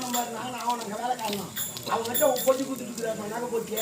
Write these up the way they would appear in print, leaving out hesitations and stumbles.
வேலை காரணம் அவங்ககிட்ட பொட்டி கொடுத்துட்டு நகை போச்சு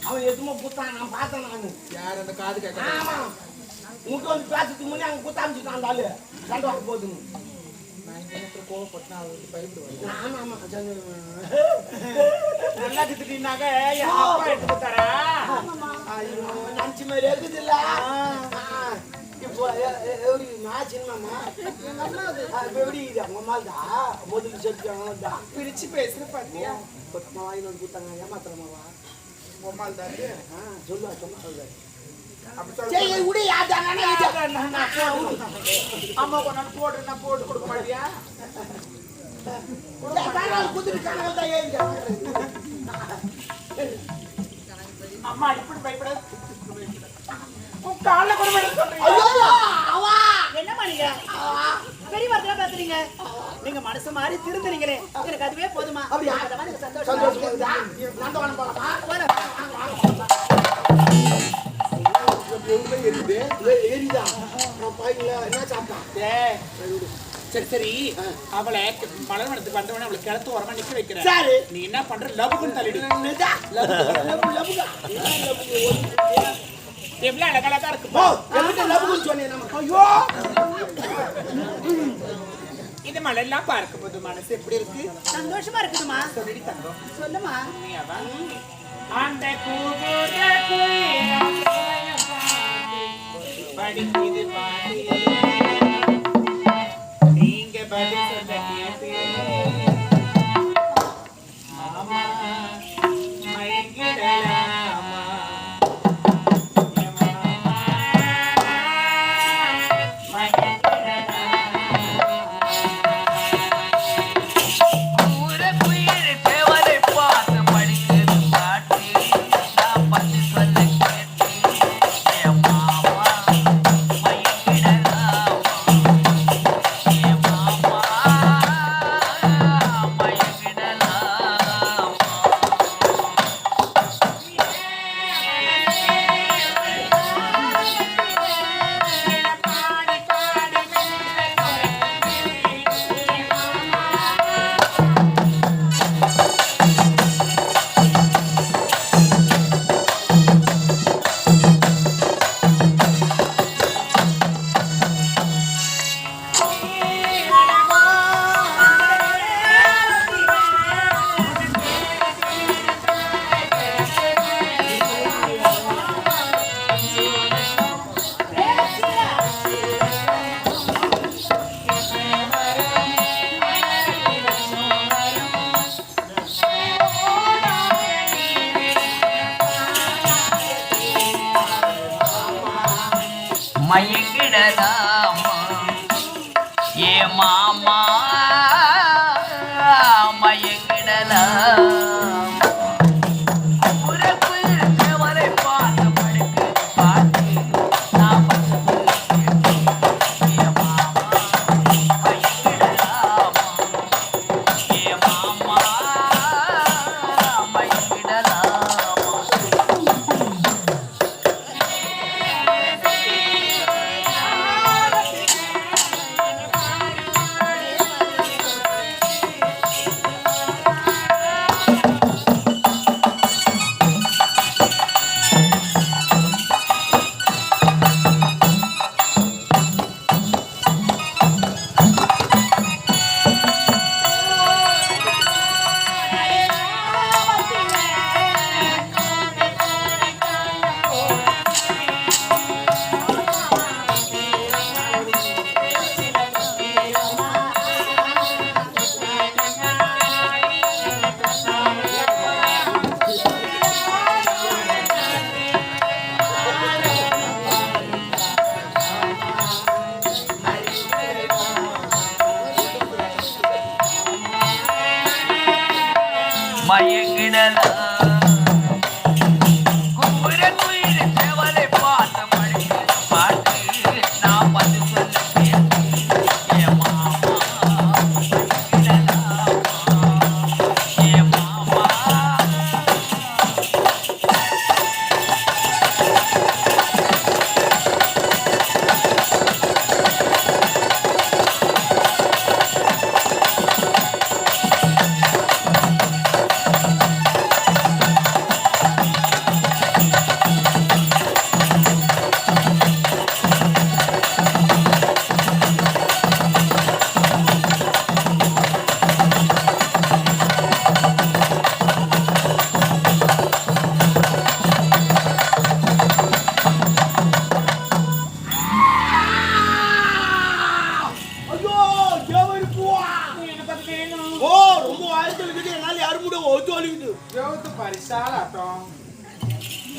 அவன் எதுவுமே குத்தான் நான் பார்த்தேன் நானு யார் அந்த காது கேட்க ஆமா உங்ககிட்ட வந்து பேசுறதுக்கு முன்னே அவங்க குத்த அமைச்சுட்டான் அந்த ஆளு சண்டை வாங்க போதுன்னு கோவப்பட்டா அவருக்கு பயப்படுவாங்க. ஆமா ஆமா நல்லா திட்டினாக்க அப்பா எடுத்து கொடுத்தாரா நினைச்ச மாதிரி இருக்குது இல்ல இப்போ எப்படி சின்னம்மா எப்படி அவங்க அம்மா தான் முதல்ல செத்துக்காங்க பிரிச்சு பேசுற பாத்தியா வாங்கி வந்து கொடுத்தாங்க ஏமாத்திரமாவா பொம்மால் தான் சொல்லுவா சொன்னா அம்மா கொண்டாந்து போட்டு போட்டு கொடுக்க மாட்டியா அம்மா இப்படி பயப்படாது கால என்னம்மா நீங்க பெரிய வார்த்தை பேசுறீங்க நீங்க மனசு மாதிரி திருந்துறீங்களே எனக்கு அதுவே போதுமா சரி சரி அவளை மலர்வனத்துக்கு வந்தவன அவளை கிளத்து ஓரமா நிக்க வைக்கிறேன். சரி நீ என்ன பண்ற லபுக்குன்னு தள்ளிடு. எவ்வளவு அழகழகா இருக்கு. ஐயோ இது மலெல்லாம் பார்க்கும்போது மனசு எப்படி இருக்கு? சந்தோஷமா இருக்குதுமா. சொல்லி தந்தோம் சொல்லுமா. அந்த கூகுற குயில படிக்குது பாடி நீங்க பதில் சொல்ல கேட்டு மாமா மயங்கிடலாமா மயங்கிடலாமா ஏ மாமா மயங்கிடலாம்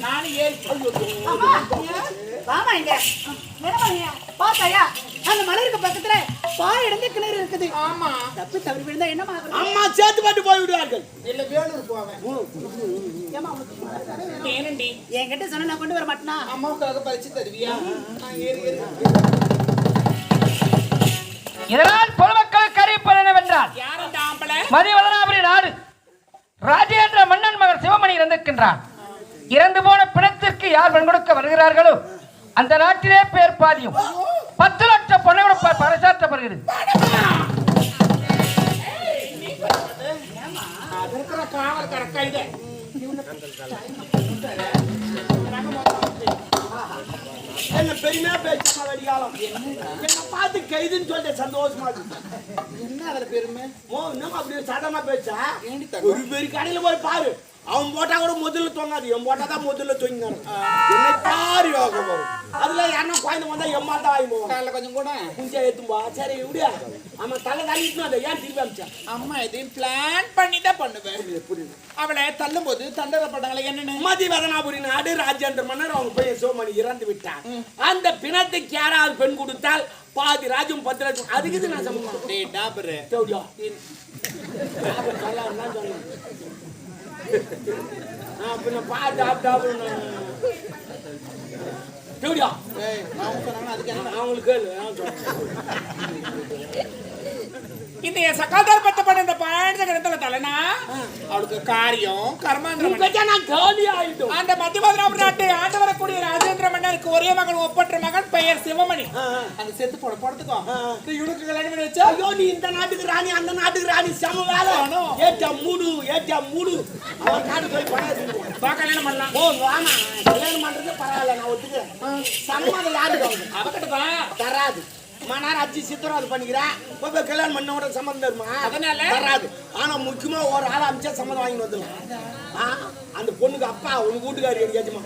நானும் 7 அம்மா, வாமா இங்க. என்ன பண்ணீங்க? பாத்தாயா? அந்த மலருக்கு பக்கத்துல பாய் இடந்து கிணறு இருக்குது. ஆமா. தப்பு தவறி விழுந்தா என்னமா ஆகுறது? அம்மா சேர்த்து பாட்டு போய் விடுவார்கள். இல்ல வேலூர் போவேன். ஏம்மா உனக்கு ஏனண்டி என்கிட்ட சொன்னா நான் கொண்டு வர மாட்டேனா? அம்மாவுக்காக பறிச்சு தருவியா? ஏறு. இதனால் பொதுமக்களுக்கு அறிவிப்பது என்னவென்றால் யார் அந்த ஆம்பளை? மதிவதனாபுரி நாடு ராஜேந்திர மன்னன் மகன் சிவமணி இறந்திருக்கின்றான். இறந்து போன பிணத்திற்கு யார் பெண் கொடுக்க வருகிறார்களோ அந்த நாட்டிலே பேர் பாதியும் 10 லட்சம் பொண்ணை பறைசாற்றப்படுகிறது. அது இருக்கிற காவல் கரெக்டா இது. என்ன பெருமையா பேசுமா வெடிகாலம் என்ன பார்த்து கைதுன்னு சொல்லிட்டு சந்தோஷமா இருக்கு. என்ன அதுல பெருமை? இன்னும் அப்படி சாதாரணமா பேச்சா ஒரு பெரிய கடையில போய் பாரு. அவன் போட்டா கூட முதல்ல தொங்காது, என் போட்டா தான் முதல்ல தொங்கினாரு. என்ன பாரு யோகம் வரும். அதுல யாரும் குழந்தை வந்தா எம்மா தான் வாங்கி போவாங்க. காலைல கொஞ்சம் கூட குஞ்சா ஏத்தும்பா. சரி விடியா அவன் தலை தள்ளிட்டு அதை ஏன் திருப்பி அமிச்சா? அம்மா இதையும் பிளான் பண்ணி தான் பண்ணுவேன். அவளை தள்ளும் போது தண்டனை பண்ணாங்களே என்னன்னு? மதிவதனாபுரி நாடு ராஜேந்திர மன்னர் அவங்க பையன் சிவமணி இறந்து விட்டார். அந்த பிணத்துக்கு யாராவது பெண் கொடுத்தால் பாதி ராஜ்யம் 10 லட்சம். அதுக்கு நான் சம்பந்தம் டேய் டாபரு. தேவடியா பின்ன பாட்டு தேவடியா ஏய் அவங்க சொன்னாங்க அதுக்கு என்ன? அவங்களுக்கு கேளு. இந்த சகாதார பத்த பண்ண இந்த பாயந்த கிடத்துல தலைனா அவளுக்கு காரியம் கர்மாந்திரம் நான் காலி ஆயிட்டோம். அந்த மத்தியமதுராபுரி நாட்டை ஆண்டு வரக்கூடிய ராஜேந்திர மன்னருக்கு ஒரே மகன் ஒப்பற்ற மகன் பெயர் சிவமணி. அந்த செத்து போடுத்துக்கோ. இந்த இவனுக்கு கல்யாணம் பண்ணி வச்சா ஐயோ நீ இந்த நாட்டுக்கு ராணி அந்த நாட்டுக்கு ராணி சம வேலை. ஏட்டா மூடு அவன் நாடு போய் பணம் கல்யாணம் பண்ணலாம். ஓ வாமா கல்யாணம் பண்றது பரவாயில்ல, நான் ஒத்துக்கிறேன். சம்மதம் யாருக்கு அவகிட்ட தராது. மனார் அச்சி சித்திரம் அது பண்ணிக்கிறேன். போய் கல்யாணம் பண்ண கூட சம்மந்தம் தருமா? அதனால தராது. ஆனா முக்கியமா ஒரு ஆள் அமிச்சா சம்மதம் வாங்கி வந்துடலாம். அந்த பொண்ணுக்கு அப்பா உங்க வீட்டுக்காரி கேட்குமா?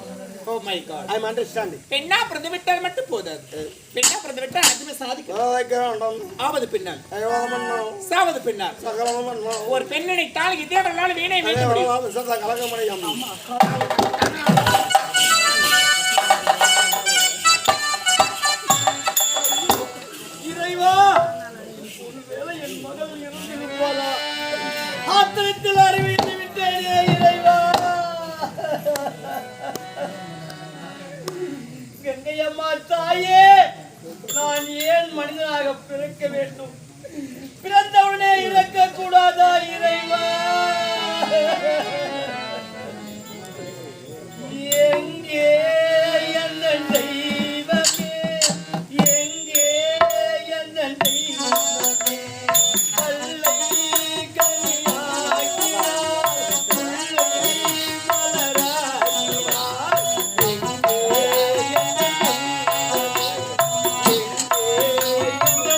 Oh my God, I am understanding. பெண்ணா பிறந்து விட்டால் மட்டும் போதாது. பெண்ணா பிறந்து விட்டால் அதுமே சாதிக்கும். ஆவது பின்னால் சாவது பின்னால் ஒரு பெண் நினைத்தால் இதே வரலாறு வீணை வைக்க முடியும். இறைவா, ஒருவேளை என் மகள் இறந்து விடுவாளா? ஆத்திரத்தில் அறிவித்து விட்டேனே இறைவா. கங்கையம்மா தாயே, நான் ஏன் மனிதனாக பிறக்க வேண்டும்? பிறந்தவுடனே இறக்க கூடாதா இறைவா? எங்கே என்ன தெய்வமே, எங்கே என்ன தெய்வமே, அல்லை கனியாக்கினார், அல்லை மலராக்கினார், எங்கே என்ன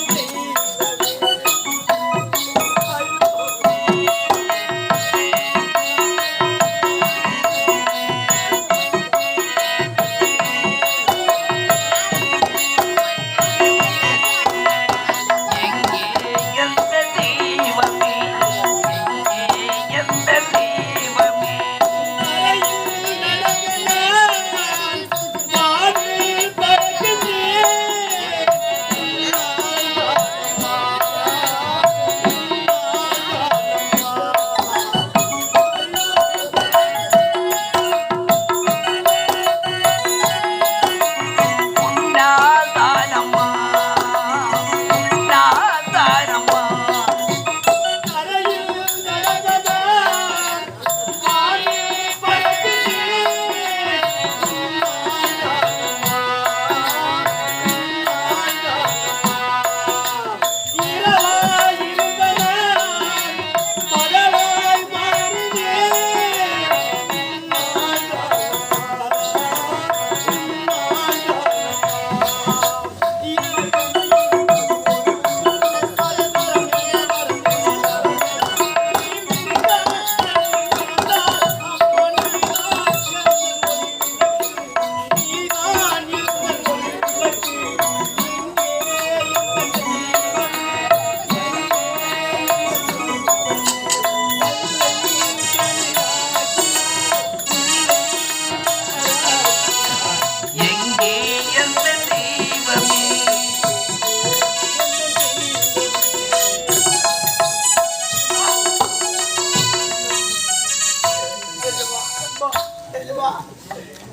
தெய்வமே,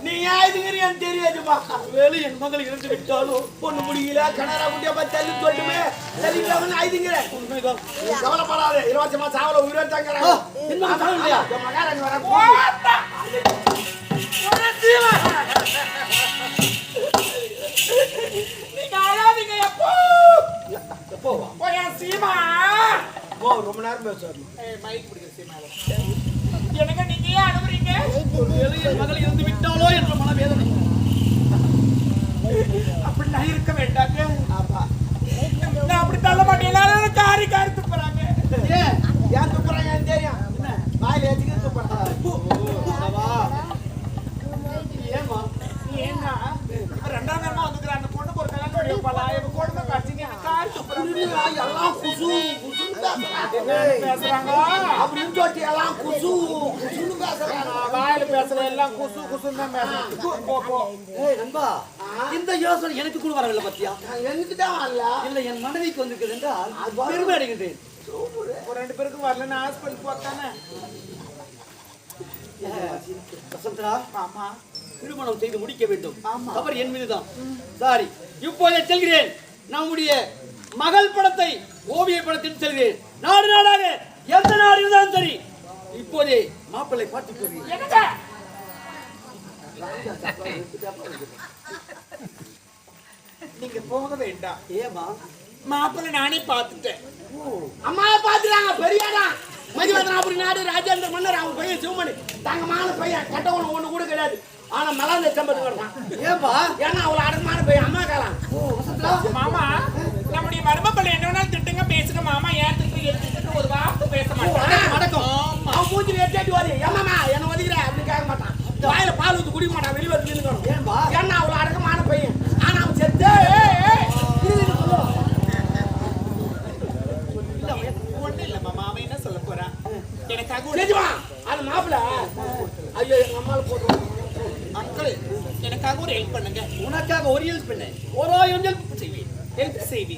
நீங்க ஆயுதுங்கிறீன்னு தெரியாதுப்பா. வேலை என் மகள் இருந்து விட்டாலும் பொண்ணு முடியல கனரா குட்டியா பார்த்து தள்ளி தொட்டுமே சரிங்களா ஆயுதுங்கிற உண்மைதான். கவலைப்படாத 20 வருஷமா சாவல உயிரோடு தாங்கிறேன். என்ன சாவல் இல்லையா? மகாராணி வர நீங்க அழாதீங்க எப்போ எப்போவா போயா சீமா ரொம்ப நேரம் பேசுவாரு. மைக் பிடிக்கிற சீமால எனக்கு நீங்க ஏன் அனுப்புறீங்க? ஒருவேளை என் மகள் இருந்து விட்டாலோ என்ற மனவேதனை. அப்படி நான் இருக்க வேண்டாங்க. அப்பா நான் அப்படி தள்ள மாட்டேன். எல்லாரும் காரி காரி துப்புறாங்க. ஏன் துப்புறாங்க எனக்கு தெரியும். வாயில ஏத்திக்கிட்டு துப்புறாங்க. ஏமா ஏன்னா ரெண்டாம் நேரமா வந்துக்கிறான் அந்த பொண்ணுக்கு ஒரு கல்யாணம் பண்ணி வைப்பாளா? எங்க கொடுமை காட்சிங்க காரி துப்புறாங்க. எல்லாம் குசு குசுன்னு பேசுறாங்க. அப்படின்னு சொல்லிட்டு எல்லாம் குசு குசுன்னு பேசுறாங்க. வாயில பேசுற எல்லாம் குசு குசுன்னு தான் பேசுறாங்க. போ போ. ஏய் நண்பா, இந்த யோசனை எனக்கு கூட வரவில்லை பத்தியா? எனக்கு தான் வரல. இல்லை, என் மனைவிக்கு வந்திருக்கிறது என்றால் பெருமை அடைகின்றேன். ஒரு 2 பேருக்கு வரலன்னு ஹாஸ்பிட்டல் போட்டானே. வசந்தரா, ஆமா திருமணம் செய்து முடிக்க வேண்டும். ஆமா. அவர் என் மீதுதான். சாரி, இப்போதே செல்கிறேன். நம்முடைய மகள் படத்தை ஓவிய படத்தில் செல்கிறேன். நாடு நாடாக எந்த நாடு இருந்தாலும் சரி, இப்போதே மாப்பிள்ளை பார்த்துக் கொள்கிறேன். என்னங்க நீங்க போக வேண்டாம். ஏமா? மாப்பிள்ளை நானே பார்த்துட்டேன். அம்மாவை பாத்துறாங்க பெரியாடா மதிவதனாபுரி நாடு ராஜேந்திர மன்னர் அவன் பையன் சிவமணி தங்கமான பையன் கட்டவன ஒண்ணு கூட கிடையாது. ஆனா மலாந்த சம்பத்து வருவான். ஏப்பா? ஏன்னா அவளை அடமான பையன் அம்மா காலாம். மாமா நம்முடைய மருமக்கள் என்ன வேணாலும் திட்டுங்க பேசுங்க. மாமா ஏன் திட்டு ஒரு வார்த்தை பேச மாட்டான். வணக்கம். அவன் மூஞ்சில எட்டாட்டி வாரி ஏமாமா என்ன ஒதுக்குற அப்படின்னு கேட்க மாட்டான். வாயில பால் ஊத்து குடிக்க மாட்டான். வெளியே வந்து நின்னுக்கணும். ஏன்பா? ஏன்னா அவளை அடக்கமான பையன். ஆனா அவன் செத்து ஒண்ணு இல்ல மாமா. அவன் என்ன சொல்ல போறான்? எனக்காக செஞ்சுவான் அது மாப்பிள்ள. ஐயோ எங்க அம்மாவை போட்டுருவான். அங்கிள் எனக்காக ஒரு ஹெல்ப் பண்ணுங்க. உனக்காக ஒரு ஹெல்ப் பண்ணேன். 1000 ஹெல்ப் செய்வேன். ஹெல்ப் செய்வி.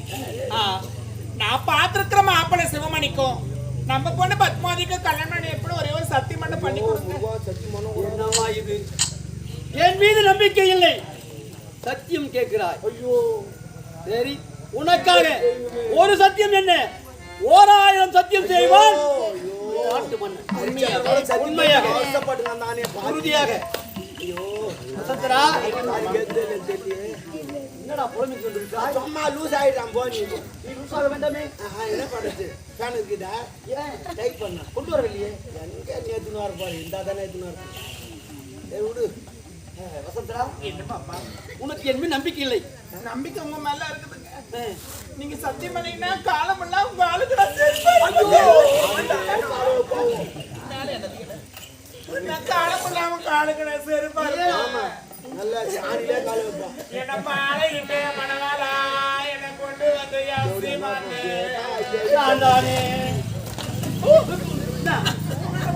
நான் பார்த்திருக்கிற மாப்பிள்ளை சிவமணிக்கும் நம்ம பொண்ணு பத்மாவதிக்கு கல்யாணம் பண்ணி எப்படி ஒரே ஒரு சத்தியம் மட்டும் பண்ணி கொடுங்க. என்னவா இது? என் மீது நம்பிக்கை இல்லை, சத்தியம் கேட்கிறாய். ஐயோ சரி, உனக்காக ஒரு சத்தியம் என்ன? 1000 சத்தியம் செய்வான் நாட்டு மன்னன். உண்மையாக உறுதியாக. வசந்தரா, என்னடா புலம்பிக் கொண்டிருக்காய்? சும்மா லூஸ் ஆயிட்டான் போய் நீ லூசாக வேண்டாமே. என்ன பண்ணுறது ஃபேன் இருக்குதா ஏன் டைப் பண்ண கொண்டு வரவில்லையே? எங்க நேத்துன்னு வரப்பாரு இந்த தானே நேத்துன்னு வர விடு. வசந்தரா, என்ன மாமா உனக்கு என் மீது நம்பிக்கை இல்லை. நம்பிக்கை உங்க மேல இருக்குதுங்க. நீங்க சத்தியம் பண்ணீங்கன்னா காலம் எல்லாம் உங்க ஆளுக்கு காலம் இல்லாம காலுக்கு செருப்பா நல்ல சாணிலே கால வைப்பான். என்ன மாலையிட்டே மணவாளா என்னை கொண்டு வந்து யாசி மாட்டே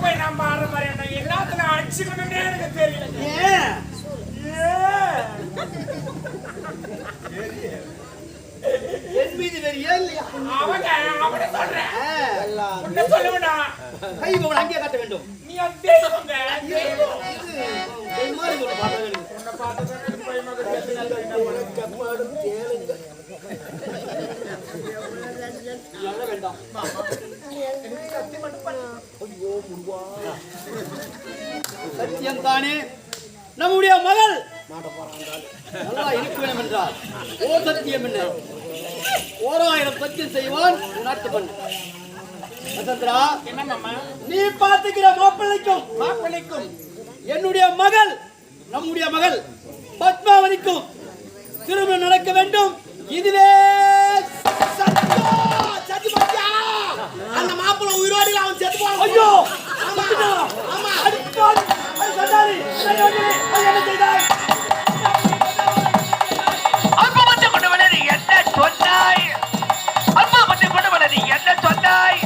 போய் நான் பாடுற மாதிரி என்ன எல்லாத்துல அடிச்சுக்கணும்னே எனக்கு தெரியல. ஏன்? என் மீது வெறியா இல்லையா? அவனை சொல்றேன். எல்லாம் உன்னை சொல்ல வேண்டாம். கை பவன் அங்கே காட்ட வேண்டும். நீ அந்த தெய்வங்க கை மாறி கொண்டு பார்க்க வேண்டும். உன்னை பார்த்து எனக்கு பயமாக தெரியும். கப்பாடும் கேளுங்க. அழ வேண்டாம். சத்தியம் மட்டும் பண்ணு. ஐயோ முருகா சத்தியம் தானே நம்முடைய மகள் மாட்ட போறான். நல்லா இருக்க வேண்டும் என்றால் ஓ சத்தியம் என்ன? 1000 சத்தியம் செய்வான் நாட்டு பண்ண. வசந்தரா, என்ன மாமா நீ பார்த்துக்கிற மாப்பிள்ளைக்கும் மாப்பிள்ளைக்கும் என்னுடைய மகள் நம்முடைய மகள் பத்மாவதிக்கும் திருமணம் நடக்க வேண்டும். இதுவே அந்த மாப்பிள்ள உயிரோடு அவன் செத்து போவான். ஐயோ ஆமா ஆமா அடிப்பான். ஐ சண்டாரி, என்ன செய்தாய்? அம்மா வந்து கொண்டு வந்தது என்ன சொன்னாய்? அம்மா வந்து கொண்டு வந்தது என்ன சொன்னாய்?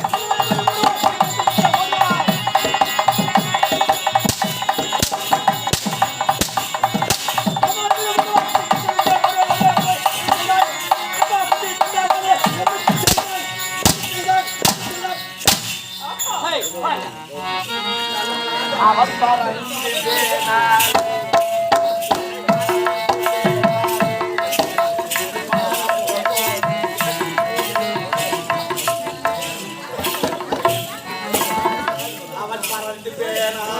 Hey, அவன் பேனா